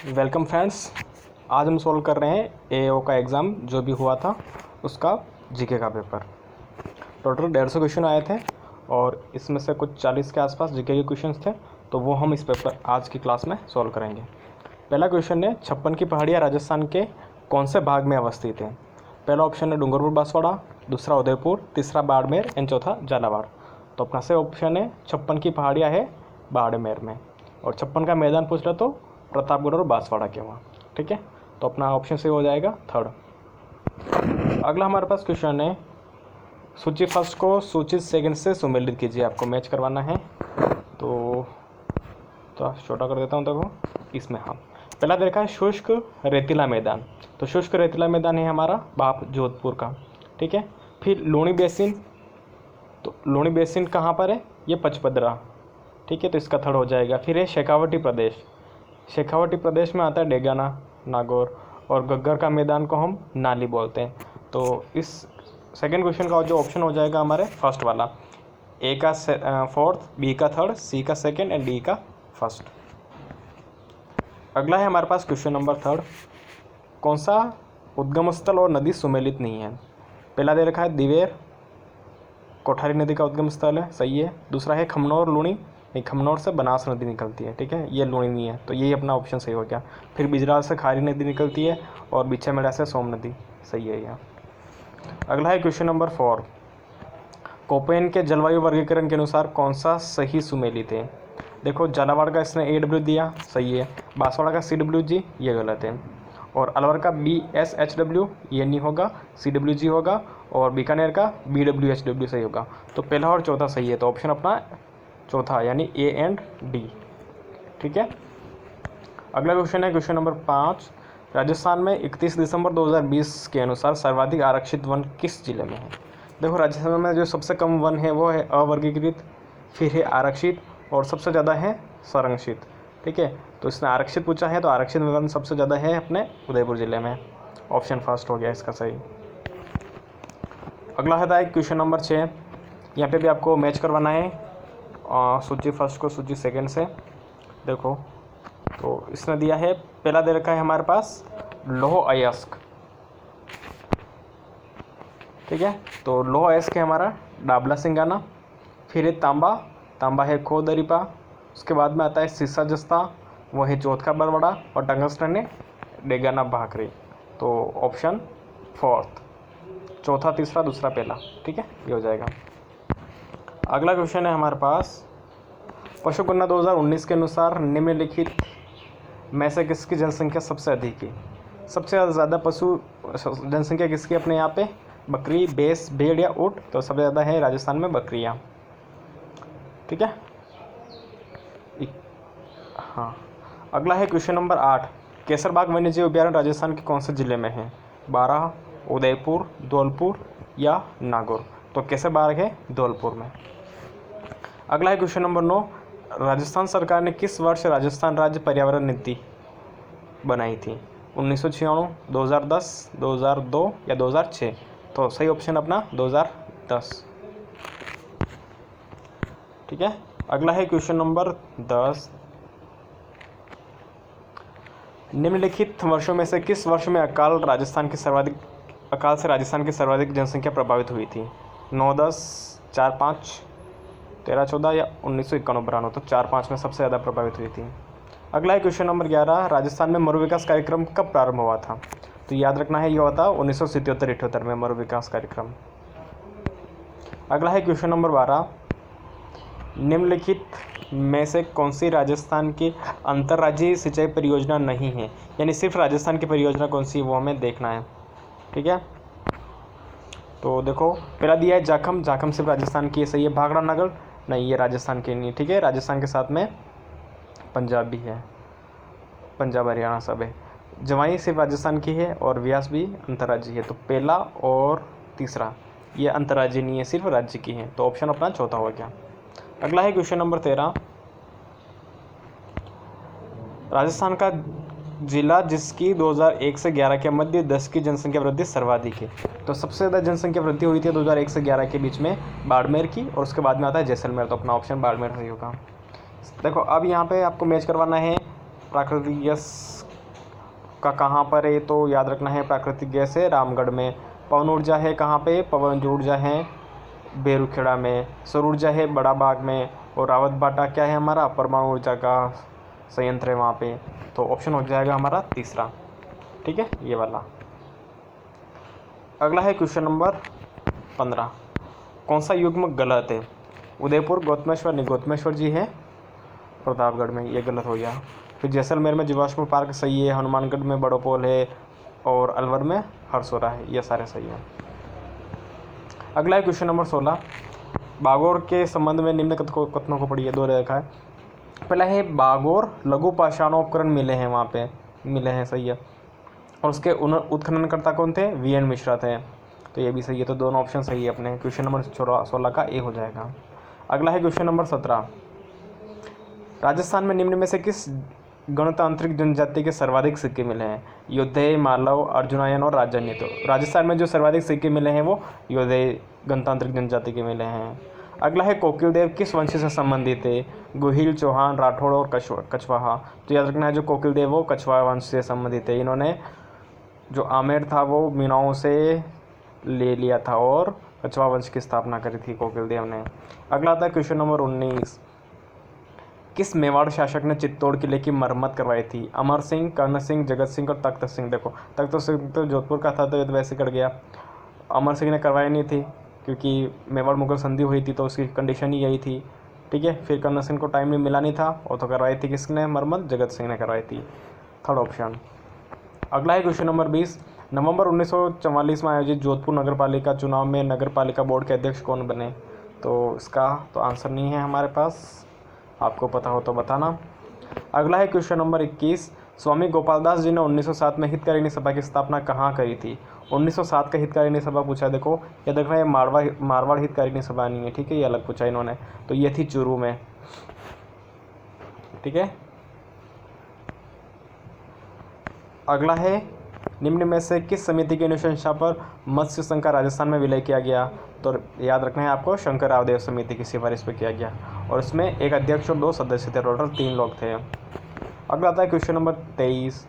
Welcome friends. आज हम solve कर रहे हैं एओ का एग्ज़ाम जो भी हुआ था उसका जीके का पेपर। टोटल 150 क्वेश्चन आए थे और इसमें से कुछ 40 के आसपास जीके के क्वेश्चंस थे, तो वो हम इस पेपर आज की क्लास में सॉल्व करेंगे। पहला क्वेश्चन है 56 की पहाड़ियाँ राजस्थान के कौन से भाग में अवस्थित हैं। पहला ऑप्शन है डूंगरपुर बांसवाड़ा, दूसरा उदयपुर, तीसरा बाड़मेर एंड चौथा झालावाड़। तो अपना से ऑप्शन है 56 की पहाड़ियाँ है बाड़मेर में, और 56 का मैदान पूछ रहा तो प्रतापगढ़ और बांसवाड़ा के वहाँ। ठीक है, तो अपना ऑप्शन से हो जाएगा थर्ड। अगला हमारे पास क्वेश्चन है सूची फर्स्ट को सूची सेकंड से सुमेलित कीजिए। आपको मैच करवाना है तो छोटा कर देता हूँ। देखो इसमें हाँ, पहला देखा है शुष्क रेतीला मैदान, तो शुष्क रेतीला मैदान है हमारा बाप जोधपुर का। ठीक है, फिर लूणी बेसिन, तो लूणी बेसिन कहाँ पर है, ये पचपदरा। ठीक है, तो इसका थर्ड हो जाएगा। फिर है शेखावटी प्रदेश, शेखावटी प्रदेश में आता है डेगाना, नागौर, और गग्गर का मैदान को हम नाली बोलते हैं। तो इस सेकंड क्वेश्चन का जो ऑप्शन हो जाएगा हमारे फर्स्ट वाला, ए का फोर्थ, बी का थर्ड, सी का सेकंड एंड डी का फर्स्ट। अगला है हमारे पास क्वेश्चन नंबर थर्ड, कौन सा उद्गम स्थल और नदी सुमेलित नहीं है। पहला दे रखा है दिवेर, कोठारी नदी का उद्गम स्थल है, सही है। दूसरा है खमनौर लूणी, नहीं खमनौर से बनास नदी निकलती है। ठीक है, ये लूणी नहीं है, तो यही अपना ऑप्शन सही हो गया। फिर बिजराल से खारी नदी निकलती है और बिछामेड़ा से सोम नदी, सही है यह। अगला है क्वेश्चन नंबर 4, कोपेन के जलवायु वर्गीकरण के अनुसार कौन सा सही सुमेलित है। देखो झालावाड़ का इसने AW दिया, सही है। बांसवाड़ा का CWG, ये गलत है। और अलवर का BSHW, ये नहीं होगा, CWG होगा। और बीकानेर का BWHW सही होगा। तो पहला और चौथा सही है, तो ऑप्शन अपना चौथा यानी A एंड D। ठीक है, अगला क्वेश्चन है क्वेश्चन नंबर 5, राजस्थान में 31 दिसंबर 2020 के अनुसार सर्वाधिक आरक्षित वन किस जिले में है। देखो राजस्थान में जो सबसे कम वन है वो है अवर्गीकृत, फिर है आरक्षित, और सबसे ज़्यादा है संरक्षित। ठीक है, तो इसने आरक्षित पूछा है, तो आरक्षित वन सबसे ज़्यादा है अपने उदयपुर ज़िले में। ऑप्शन फर्स्ट हो गया इसका सही। अगला है क्वेश्चन नंबर 6, यहाँ पे भी आपको मैच करवाना है सूची फर्स्ट को सूची सेकंड से। देखो तो इसने दिया है, पहला दे रखा है हमारे पास लोह अयस्क। ठीक है, तो लोह अयस्क है हमारा डाबला सिंगाना। फिर है तांबा, तांबा है खो दरीपा। उसके बाद में आता है सीसा जस्ता, वो है चौथा बरवाड़ा। और टंगस्टन है डेगाना भाखरी। तो ऑप्शन फोर्थ, चौथा तीसरा दूसरा पहला। ठीक है, ये हो जाएगा। अगला क्वेश्चन है हमारे पास, पशु गणना 2019 के अनुसार निम्नलिखित में से किसकी जनसंख्या सबसे अधिक है। सबसे ज़्यादा पशु जनसंख्या किसकी अपने यहाँ पे, बकरी, भैंस, भेड़ या ऊँट। तो सबसे ज़्यादा है राजस्थान में बकरियाँ। ठीक है, हाँ। अगला है क्वेश्चन नंबर 8, केसरबाग वन्यजीव अभ्यारण्य राजस्थान के कौन से ज़िले में है। बारां, उदयपुर, धौलपुर या नागौर। तो केसरबाग है धौलपुर में। अगला है क्वेश्चन नंबर 9, राजस्थान सरकार ने किस वर्ष राजस्थान राज्य पर्यावरण नीति बनाई थी। 1996, 2010, 2002 या 2006। तो सही ऑप्शन अपना 2010। ठीक है, अगला है क्वेश्चन नंबर 10, निम्नलिखित वर्षों में से किस वर्ष में अकाल से राजस्थान की सर्वाधिक जनसंख्या प्रभावित हुई थी। 9, 10, 4, 5, 13, 14 या 1991-92। तो 4, 5 में सबसे ज़्यादा प्रभावित हुई थी। अगला है क्वेश्चन नंबर 11, राजस्थान में मरु विकास कार्यक्रम कब प्रारंभ हुआ था। तो याद रखना है, ये हुआ था 1977-78 में मरु विकास कार्यक्रम। अगला है क्वेश्चन नंबर 12, निम्नलिखित में से कौन सी राजस्थान की अंतर्राज्यीय सिंचाई परियोजना नहीं है, यानी सिर्फ राजस्थान की परियोजना कौन सी वो हमें देखना है। ठीक है, तो देखो पहला दिया है जाखम, जाखम सिर्फ राजस्थान की है, सही है। भाखड़ा नगर, नहीं ये राजस्थान की नहीं। ठीक है, राजस्थान के साथ में पंजाब भी है, पंजाब हरियाणा सब है। जवाई सिर्फ राजस्थान की है और व्यास भी अंतर्राज्यीय है। तो पहला और तीसरा ये अंतर्राज्यीय नहीं है, सिर्फ राज्य की है। तो ऑप्शन अपना चौथा हो गया। अगला है क्वेश्चन नंबर 13, राजस्थान का जिला जिसकी 2001 से 11 के मध्य 10 की जनसंख्या वृद्धि सर्वाधिक है। तो सबसे ज़्यादा जनसंख्या वृद्धि हुई थी 2001 से 11 के बीच में बाड़मेर की, और उसके बाद में आता है जैसलमेर। तो अपना ऑप्शन बाड़मेर सही होगा। देखो अब यहाँ पे आपको मैच करवाना है प्राकृतिक गैस का कहाँ पर है, तो याद रखना है प्राकृतिक गैस है रामगढ़ में। पवन ऊर्जा है कहाँ पे, पवन ऊर्जा है बेरुखेड़ा में। सौर ऊर्जा है बड़ा बाग में। और रावत भाटा क्या है हमारा, परमाणु ऊर्जा का संयंत्र है वहाँ पे। तो ऑप्शन हो जाएगा हमारा तीसरा, ठीक है, ये वाला। अगला है क्वेश्चन नंबर 15, कौन सा युग्म गलत है। उदयपुर गौतमेश्वर नहीं, गौतमेश्वर जी है प्रतापगढ़ में, ये गलत हो गया। फिर जैसलमेर में जीवाश्म पार्क सही है, हनुमानगढ़ में बड़ोपोल है, और अलवर में हरसोरा है, ये सारे सही हैं। अगला है क्वेश्चन नंबर 16, बागोर के संबंध में निम्न कथनों को पढ़िए। दो रेखा है, पहला है बागोर लघु पाषाणोपकरण मिले हैं, वहाँ पे मिले हैं, सही है। और उसके उत्खननकर्ता कौन थे, वीएन मिश्रा थे, तो ये भी सही है। तो दोनों ऑप्शन सही है अपने। क्वेश्चन नंबर 16 का ए हो जाएगा। अगला है क्वेश्चन नंबर 17, राजस्थान में निम्न में से किस गणतांत्रिक जनजाति के सर्वाधिक सिक्के मिले हैं। योद्धे, मालव, अर्जुनायन और राजन्य। तो राजस्थान में जो सर्वाधिक सिक्के मिले हैं वो योद्धे गणतांत्रिक जनजाति के मिले हैं। अगला है कोकिल देव किस वंश से संबंधित है। गोहिल, चौहान, राठौड़ और कछवाहा। तो याद रखना है जो कोकिल देव वो कछवाहा वंश से संबंधित है। इन्होंने जो आमेर था वो मीनाओं से ले लिया था और कछवाहा वंश की स्थापना करी थी कोकिल देव ने। अगला आता है क्वेश्चन नंबर 19, किस मेवाड़ शासक ने चित्तौड़ किले की मरम्मत करवाई थी। अमर सिंह, कर्ण सिंह, जगत सिंह और तख्त सिंह। देखो तख्त सिंह तो जोधपुर का था, तो ये तो वैसे कट गया। अमर सिंह ने करवाई नहीं थी क्योंकि मेवाड़ मुगल संधि हुई थी, तो उसकी कंडीशन ही यही थी, ठीक है। फिर कर्ण सिंह को टाइम में मिला नहीं था, और तो करवाई थी किसने मरम्मत, जगत सिंह ने करवाई थी, थर्ड ऑप्शन। अगला है क्वेश्चन नंबर 20, नवंबर 1944 में आयोजित जोधपुर नगर पालिका चुनाव में नगर पालिका बोर्ड के अध्यक्ष कौन बने। तो इसका तो आंसर नहीं है हमारे पास, आपको पता हो तो बताना। अगला है क्वेश्चन नंबर 21, स्वामी गोपालदास जी ने 1907 में हितकारिणी सभा की स्थापना कहाँ करी थी। 1907 का हितकारिणी सभा पूछा है, देखो ये देख रहे हैं मारवाड़ हितकारिणी सभा नहीं है, ठीक है, ये अलग पूछा इन्होंने, तो ये थी चूरू में, ठीक है। अगला है निम्न में से किस समिति की अनुशंसा पर मत्स्य संघ का राजस्थान में विलय किया गया। तो याद रखना है आपको, शंकर रावदेव समिति की सिफारिश पर किया गया, और इसमें एक अध्यक्ष और 2 सदस्य थे, टोटल 3 लोग थे। अगला आता है क्वेश्चन नंबर 23,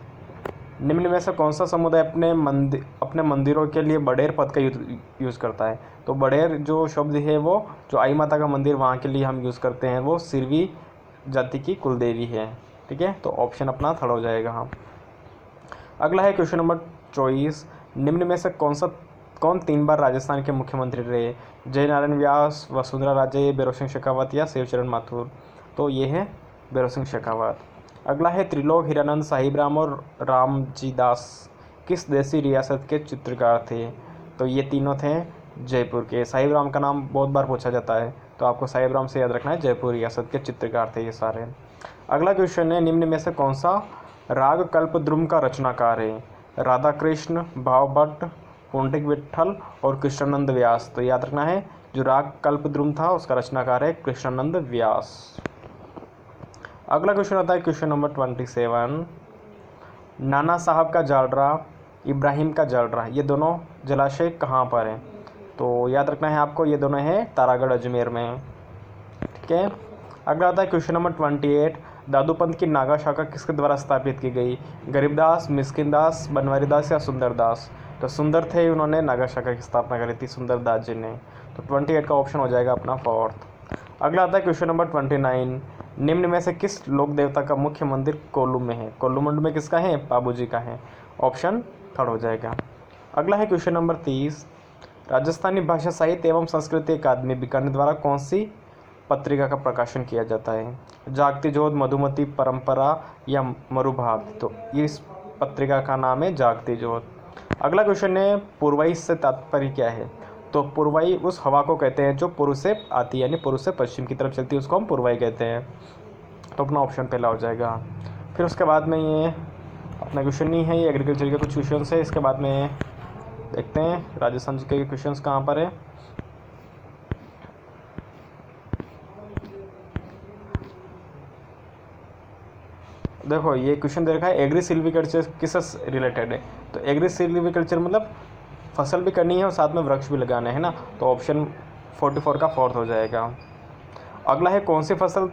निम्न में से कौन सा समुदाय अपने मंदिरों के लिए बड़ेर पद का यूज़ करता है। तो बड़ेर जो शब्द है वो जो आई माता का मंदिर वहाँ के लिए हम यूज़ करते हैं, वो सिरवी जाति की कुलदेवी है, ठीक है। तो ऑप्शन अपना थर्ड हो जाएगा। हाँ, अगला है क्वेश्चन नंबर 24, निम्न में से कौन 3 बार राजस्थान के मुख्यमंत्री रहे। जयनारायण व्यास, वसुंधरा राजे, भैरव सिंह शेखावत या शिवचरण माथुर। तो ये है भैरव सिंह शेखावत। अगला है त्रिलोक, हीरानंद, साहिब राम और रामजी दास किस देसी रियासत के चित्रकार थे। तो ये तीनों थे जयपुर के। साहिब राम का नाम बहुत बार पूछा जाता है, तो आपको साहिब राम से याद रखना है, जयपुर रियासत के चित्रकार थे ये सारे। अगला क्वेश्चन है, निम्न में से कौन सा राग कल्पद्रुम का रचनाकार है। राधा कृष्ण, भावभट्ट, पुंडरिक विट्ठल और कृष्णानंद व्यास। तो याद रखना है जो राग कल्पद्रुम था उसका रचनाकार है कृष्णानंद व्यास। अगला क्वेश्चन आता है क्वेश्चन नंबर 27, नाना साहब का जालरा, इब्राहिम का जालरा, ये दोनों जलाशय कहाँ पर हैं। तो याद रखना है आपको, ये दोनों हैं तारागढ़ अजमेर में, ठीक है। अगला आता है क्वेश्चन नंबर 28, दादूपंत की नागा शाखा किसके द्वारा स्थापित की गई। गरीबदास, मिस्किनदास, बनवारीदास या सुंदरदास। तो सुंदर थे, उन्होंने नागा शाखा की स्थापना करी थी, सुंदरदास जी ने। तो 28 का ऑप्शन हो जाएगा अपना फोर्थ। अगला आता है क्वेश्चन नंबर 29, निम्न में से किस लोक देवता का मुख्य मंदिर कोल्लूम में है। कोल्लूमंड में किसका है, बाबू जी का है, ऑप्शन थर्ड हो जाएगा। अगला है क्वेश्चन नंबर 30, राजस्थानी भाषा साहित्य एवं संस्कृति अकादमी बीकानेर द्वारा कौन सी पत्रिका का प्रकाशन किया जाता है। जागती ज्योत, मधुमती, परंपरा या मरुभाग। तो इस पत्रिका का नाम है जागती ज्योत। अगला क्वेश्चन है, पूर्वाई से तात्पर्य क्या है। तो पूर्वाई उस हवा को कहते हैं जो पूर्व से आती है, यानी पूर्व से पश्चिम की तरफ चलती है, उसको हम पूर्वाई कहते हैं। तो अपना ऑप्शन पहला हो जाएगा। फिर उसके बाद में ये अपना क्वेश्चन नहीं है, ये एग्रीकल्चर के कुछ क्वेश्चन है। इसके बाद में देखते हैं राजस्थान जी के क्वेश्चन कहाँ पर है। देखो ये क्वेश्चन दे रखा है, एग्री सिल्वीकल्चर किससे रिलेटेड है। तो एग्री सिल्वीकल्चर मतलब फसल भी करनी है और साथ में वृक्ष भी लगाना है ना। तो ऑप्शन 44 का फोर्थ हो जाएगा। अगला है, कौन सी फसल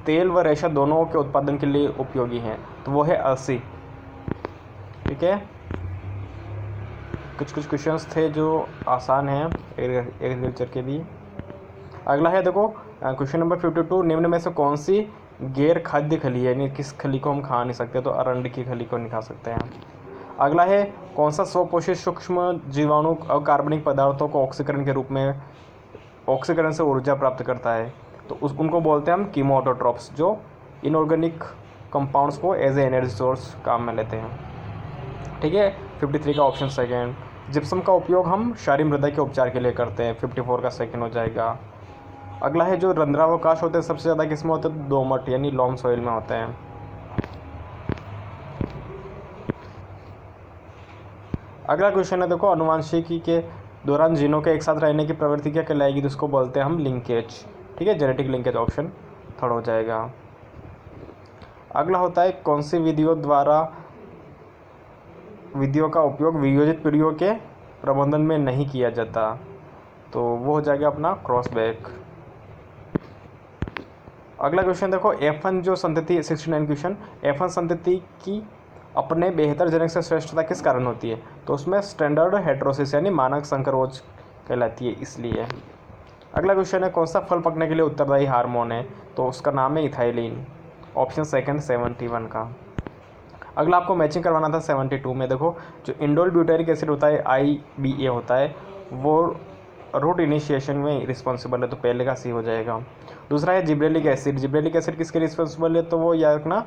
तेल व रेशा दोनों के उत्पादन के लिए उपयोगी है। तो वो है अलसी, ठीक है, कुछ क्वेश्चंस थे जो आसान हैं एग्रीकल्चर के लिए। अगला है देखो क्वेश्चन नंबर 52, निम्न में से कौन सी गैर खाद्य खली है, यानी किस खली को हम खा नहीं सकते, तो अरंडी की खली को नहीं खा सकते हैं। अगला है कौन सा स्वपोषित सूक्ष्म जीवाणु अकार्बनिक पदार्थों को ऑक्सीकरण के रूप में ऑक्सीकरण से ऊर्जा प्राप्त करता है, तो उनको बोलते हैं हम कीमोऑटोट्रॉप्स, जो इनऑर्गेनिक कंपाउंड्स को एज ए एनर्जी सोर्स काम में लेते हैं। ठीक है, 53 का ऑप्शन सेकेंड। जिप्सम का उपयोग हम क्षारीय मृदा के उपचार के लिए करते हैं, 54 का सेकेंड हो जाएगा। अगला है जो रंध्रावकाश होते हैं सबसे ज़्यादा किस में होते हैं, दोमट यानी लॉम सॉइल में होते हैं। अगला क्वेश्चन है देखो, अनुवांशिकी के दौरान जीनों के एक साथ रहने की प्रवृत्ति क्या कहलाएगी, तो उसको बोलते हैं हम लिंकेज। ठीक है, जेनेटिक लिंकेज ऑप्शन थर्ड हो जाएगा। अगला होता है कौन सी विधियों का उपयोग वियोजित पीढ़ियों के प्रबंधन में नहीं किया जाता, तो वो हो जाएगा अपना क्रॉसबैक। अगला क्वेश्चन देखो, F1 जो संतति 69 क्वेश्चन, F1 संतति की अपने बेहतर जनक से श्रेष्ठता किस कारण होती है, तो उसमें स्टैंडर्ड हेटेरोसिस यानी मानक संकरोच कहलाती है इसलिए। अगला क्वेश्चन है कौन सा फल पकने के लिए उत्तरदायी हार्मोन है, तो उसका नाम है इथाइलिन, ऑप्शन सेकंड 71 का। अगला आपको मैचिंग करवाना था 72 में, देखो जो इंडोल ब्यूटेरिक एसिड होता है IBA होता है, वो रूट इनिशिएशन में रिस्पॉन्सिबल है, तो पहले का सी हो जाएगा। दूसरा है जिब्रेलिक एसिड, जिब्रेलिक एसिड किसके रिस्पॉन्सिबल है, तो वो याद रखना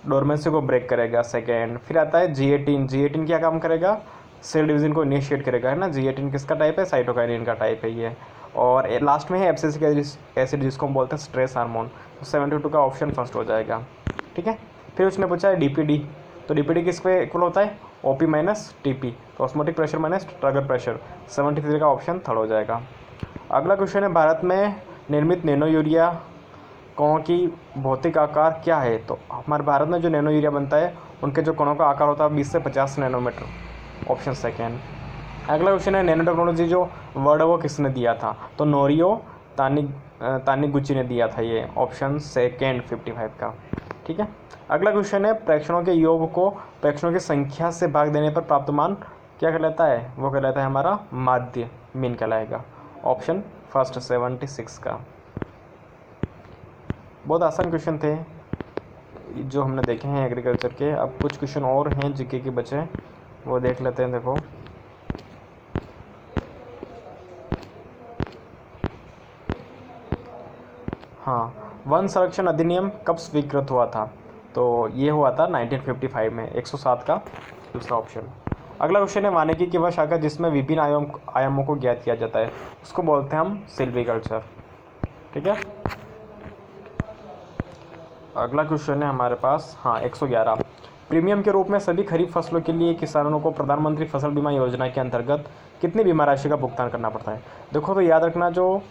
डोरमेंसी को ब्रेक करेगा, सेकेंड। फिर आता है G18 क्या काम करेगा, सेल डिवीजन को इनिशिएट करेगा, है ना। G18 किसका टाइप है, साइटोकाइनिन का टाइप है ये। और लास्ट में है एब्सिसिक एसिड जिसको हम बोलते हैं स्ट्रेस हार्मोन, तो 72 का ऑप्शन फर्स्ट हो जाएगा। ठीक है, फिर उसने पूछा है DPD, तो DPD किस पे इक्वल होता है, OP माइनस TP, तो osmotic pressure minus Trager pressure, 73 का ऑप्शन थर्ड हो जाएगा। अगला क्वेश्चन है भारत में निर्मित नैनो यूरिया कणों की भौतिक आकार क्या है, तो हमारे भारत में जो नैनो यूरिया बनता है उनके जो कणों का आकार होता है 20 से 50 नैनोमीटर, ऑप्शन सेकेंड। अगला क्वेश्चन है नैनो टेक्नोलॉजी जो वर्ड है वो किसने दिया था, तो नोरियो तानिगुची ने दिया था ये, ऑप्शन सेकेंड 55 का। ठीक है, अगला क्वेश्चन है प्रेक्षणों के योग को प्रेक्षणों की संख्या से भाग देने पर प्राप्त मान क्या कहलाता है, वो कहलाता है हमारा माध्य मीन कहलाएगा, ऑप्शन फर्स्ट 76 का। बहुत आसान क्वेश्चन थे जो हमने देखे हैं एग्रीकल्चर के। अब कुछ क्वेश्चन और हैं जीके के बचे, वो देख लेते हैं। देखो हाँ, वन संरक्षण अधिनियम कब स्वीकृत हुआ था, तो ये हुआ था 1955 में, 107 का दूसरा ऑप्शन। अगला क्वेश्चन है वानिकी की वह शाखा जिसमें विभिन्न आयामों को ज्ञात किया जाता है, उसको बोलते हैं हम सिल्वीकल्चर। ठीक है, अगला क्वेश्चन है हमारे पास 111, प्रीमियम के रूप में सभी खरीफ फसलों के लिए किसानों को प्रधानमंत्री फसल बीमा योजना के अंतर्गत कितनी बीमा राशि का भुगतान करना पड़ता है। देखो तो याद रखना, जो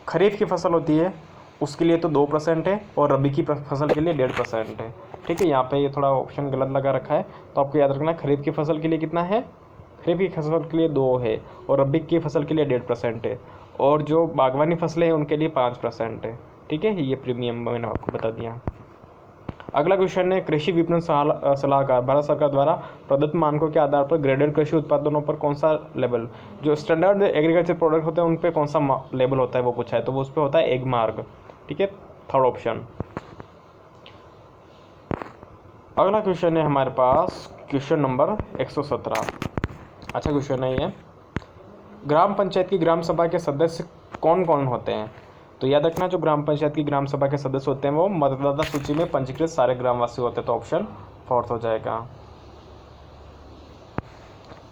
खरीफ की फसल होती है उसके लिए तो 2% है और रबी की फसल के लिए 1.5% है। ठीक है, यहाँ पे ये थोड़ा ऑप्शन गलत लगा रखा है, तो आपको याद रखना खरीफ की फसल के लिए कितना है, खरीफ की फसल के लिए 2 है और रबी की फसल के लिए 1.5% है, और जो बागवानी फसलें हैं उनके लिए 5% है। ठीक है, ये प्रीमियम मैंने आपको बता दिया। अगला क्वेश्चन है कृषि विपणन सलाहकार भारत सरकार द्वारा प्रदत्त मानकों के आधार पर ग्रेडेड कृषि उत्पादनों पर कौन सा लेवल, जो स्टैंडर्ड एग्रीकल्चर प्रोडक्ट होते हैं उन पर कौन सा लेवल होता है वो पूछा है, तो वो उस पर होता है एग मार्क। ठीक है, थर्ड ऑप्शन। अगला क्वेश्चन है हमारे पास क्वेश्चन नंबर 117। अच्छा क्वेश्चन है ये, ग्राम पंचायत की ग्राम सभा के सदस्य कौन कौन होते हैं, तो याद रखना जो ग्राम पंचायत की ग्राम सभा के सदस्य होते हैं वो मतदाता सूची में पंजीकृत सारे ग्रामवासी होते हैं, तो ऑप्शन फोर्थ हो जाएगा।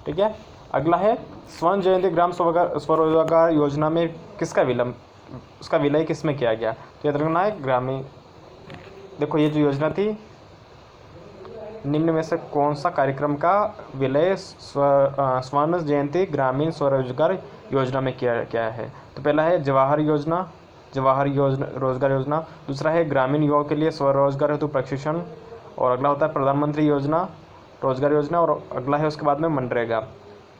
ठीक है, अगला है स्वर्ण जयंती ग्राम स्वरोजगार योजना में किसका उसका विलय किस में किया गया, तो याद रखना है ग्रामीण। देखो ये जो योजना थी निम्न में से कौन सा कार्यक्रम का विलय स्वर्ण जयंती ग्रामीण स्वरोजगार योजना में किया गया है, तो पहला है जवाहर रोजगार योजना, दूसरा है ग्रामीण युवाओं के लिए स्वरोजगार हेतु प्रशिक्षण, और अगला होता है प्रधानमंत्री रोजगार योजना, और अगला है उसके बाद में मनरेगा।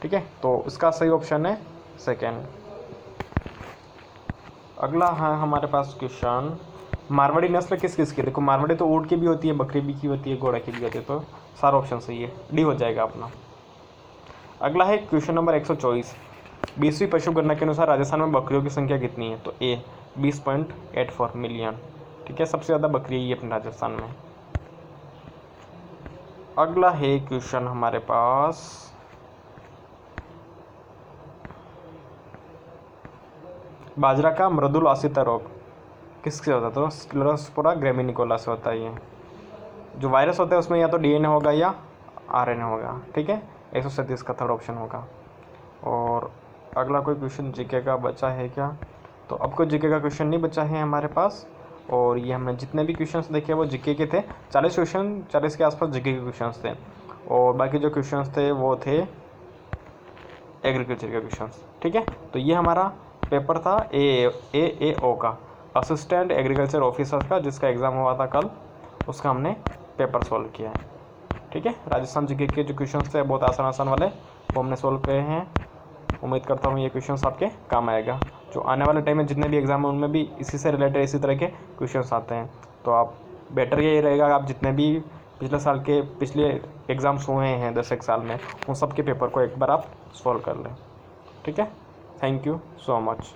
ठीक है, तो इसका सही ऑप्शन है सेकेंड। अगला है हमारे पास क्वेश्चन मारवाड़ी नस्ल किस किस की, देखो मारवाड़ी तो ऊँट की भी होती है, बकरी भी की होती है, घोड़ा की भी होती है, तो सारा ऑप्शन सही है, डी हो जाएगा अपना। अगला है क्वेश्चन नंबर 124, 20वीं पशु गणना के अनुसार राजस्थान में बकरियों की संख्या कितनी है, तो ए 20.84 मिलियन। ठीक है, सबसे ज़्यादा बकरी ही है अपने राजस्थान में। अगला है क्वेश्चन हमारे पास बाजरा का मृदुल आसिता रोग किससे होता है, तो स्क्लेरोस्पोरा ग्रेमिनिकोला से होता है। ये जो वायरस होता है उसमें या तो डीएनए होगा या आरएनए होगा। ठीक है, 137 का थर्ड ऑप्शन होगा। और अगला कोई क्वेश्चन जीके का बचा है क्या, तो अब कोई जीके का क्वेश्चन नहीं बचा है हमारे पास। और ये हमने जितने भी क्वेश्चंस देखे वो जीके के थे, 40 क्वेश्चन, 40 के आसपास जीके के क्वेश्चंस थे, और बाकी जो क्वेश्चंस थे वो थे एग्रीकल्चर के क्वेश्चंस। ठीक है, तो ये हमारा पेपर था AAO का, असिस्टेंट एग्रीकल्चर ऑफिसर का, जिसका एग्ज़ाम हुआ था कल, उसका हमने पेपर सॉल्व किया है। ठीक है, राजस्थान जीके के जो क्वेश्चंस थे बहुत आसान आसान वाले वो हमने सॉल्व किए हैं। उम्मीद करता हूँ ये क्वेश्चंस आपके काम आएगा। जो आने वाले टाइम में जितने भी एग्जाम हैं उनमें भी इसी से रिलेटेड इसी तरह के क्वेश्चंस आते हैं, तो आप बेटर ये रहेगा आप जितने भी पिछले एग्ज़ाम्स हुए हैं 10 साल में, उन सब के पेपर को एक बार आप सॉल्व कर लें। ठीक है, थैंक यू सो मच।